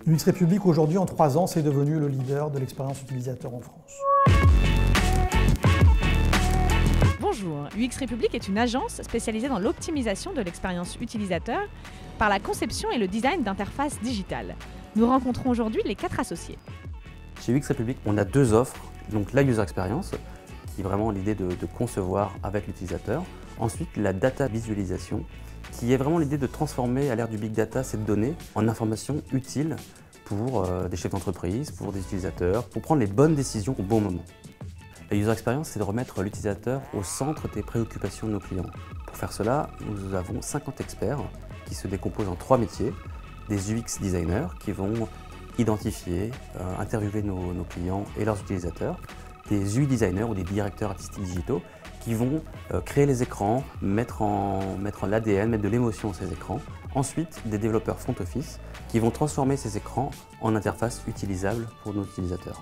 UX République, aujourd'hui, en 3 ans, c'est devenu le leader de l'expérience utilisateur en France. Bonjour, UX République est une agence spécialisée dans l'optimisation de l'expérience utilisateur par la conception et le design d'interfaces digitales. Nous rencontrons aujourd'hui les 4 associés. Chez UX République, on a 2 offres. Donc la user experience, qui est vraiment l'idée de concevoir avec l'utilisateur. Ensuite, la data visualisation, qui est vraiment l'idée de transformer à l'ère du big data ces données en informations utiles pour des chefs d'entreprise, pour des utilisateurs, pour prendre les bonnes décisions au bon moment. La user experience, c'est de remettre l'utilisateur au centre des préoccupations de nos clients. Pour faire cela, nous avons 50 experts qui se décomposent en 3 métiers. Des UX designers qui vont identifier, interviewer nos clients et leurs utilisateurs. Des UI designers ou des directeurs artistiques digitaux qui vont créer les écrans, mettre l'ADN, mettre de l'émotion dans ces écrans. Ensuite, des développeurs front office qui vont transformer ces écrans en interfaces utilisables pour nos utilisateurs.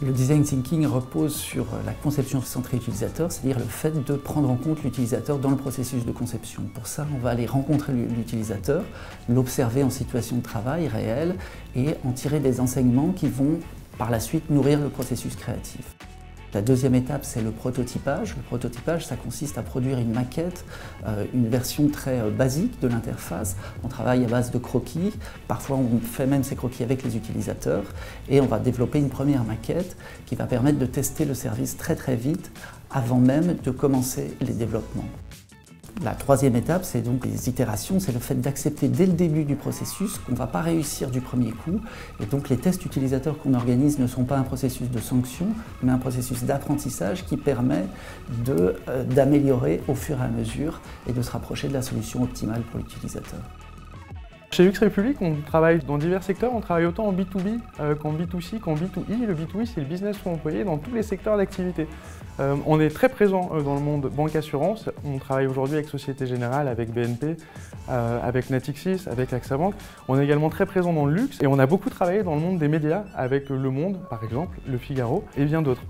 Le design thinking repose sur la conception centrée utilisateur, c'est-à-dire le fait de prendre en compte l'utilisateur dans le processus de conception. Pour ça, on va aller rencontrer l'utilisateur, l'observer en situation de travail réelle et en tirer des enseignements qui vont par la suite nourrir le processus créatif. La deuxième étape, c'est le prototypage. Le prototypage, ça consiste à produire une maquette, une version très basique de l'interface. On travaille à base de croquis. Parfois, on fait même ces croquis avec les utilisateurs. Et on va développer une première maquette qui va permettre de tester le service très vite avant même de commencer les développements. La troisième étape, c'est donc les itérations, c'est le fait d'accepter dès le début du processus qu'on ne va pas réussir du premier coup. Et donc les tests utilisateurs qu'on organise ne sont pas un processus de sanction, mais un processus d'apprentissage qui permet d'améliorer au fur et à mesure et de se rapprocher de la solution optimale pour l'utilisateur. Chez UX République, on travaille dans divers secteurs, on travaille autant en B2B qu'en B2C, qu'en B2E. Le B2E, c'est le business pour employés dans tous les secteurs d'activité. On est très présent dans le monde banque-assurance. On travaille aujourd'hui avec Société Générale, avec BNP, avec Natixis, avec AXA Bank. On est également très présent dans le luxe et on a beaucoup travaillé dans le monde des médias avec Le Monde, par exemple, Le Figaro et bien d'autres.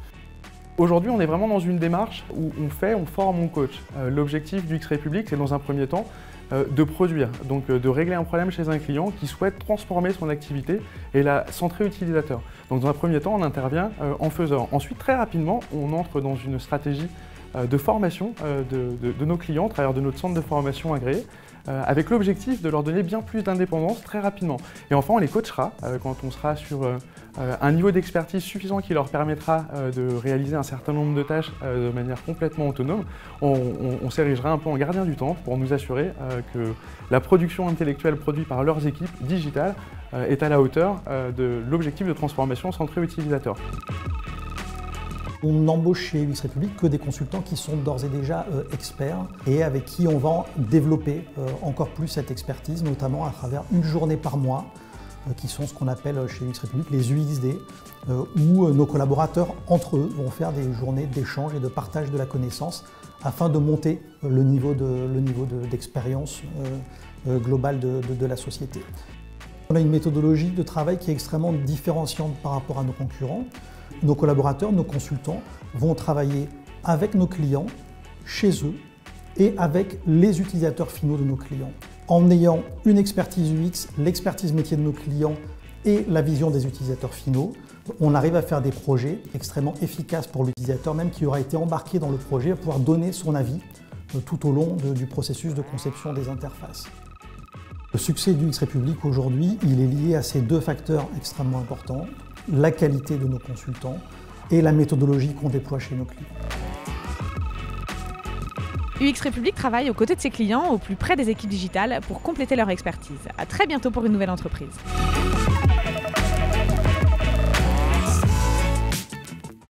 Aujourd'hui, on est vraiment dans une démarche où on forme, on coach. L'objectif du UX République, c'est dans un premier temps de produire, donc de régler un problème chez un client qui souhaite transformer son activité et la centrer utilisateur. Donc dans un premier temps, on intervient en faisant. Ensuite, très rapidement, on entre dans une stratégie de formation de nos clients à travers de notre centre de formation agréé, avec l'objectif de leur donner bien plus d'indépendance très rapidement. Et enfin, on les coachera quand on sera sur un niveau d'expertise suffisant qui leur permettra de réaliser un certain nombre de tâches de manière complètement autonome. On s'érigera un peu en gardien du temps pour nous assurer que la production intellectuelle produite par leurs équipes digitales est à la hauteur de l'objectif de transformation centrée utilisateur. On n'embauche chez UX République que des consultants qui sont d'ores et déjà experts et avec qui on va développer encore plus cette expertise, notamment à travers une journée par mois, qui sont ce qu'on appelle chez UX République les UXD, où nos collaborateurs entre eux vont faire des journées d'échange et de partage de la connaissance afin de monter le niveau d'expérience globale de la société. On a une méthodologie de travail qui est extrêmement différenciante par rapport à nos concurrents. Nos collaborateurs, nos consultants vont travailler avec nos clients, chez eux et avec les utilisateurs finaux de nos clients. En ayant une expertise UX, l'expertise métier de nos clients et la vision des utilisateurs finaux, on arrive à faire des projets extrêmement efficaces pour l'utilisateur, même qui aura été embarqué dans le projet, à pouvoir donner son avis tout au long du processus de conception des interfaces. Le succès du UX République aujourd'hui, il est lié à ces 2 facteurs extrêmement importants, la qualité de nos consultants et la méthodologie qu'on déploie chez nos clients. UX République travaille aux côtés de ses clients, au plus près des équipes digitales, pour compléter leur expertise. À très bientôt pour une nouvelle entreprise.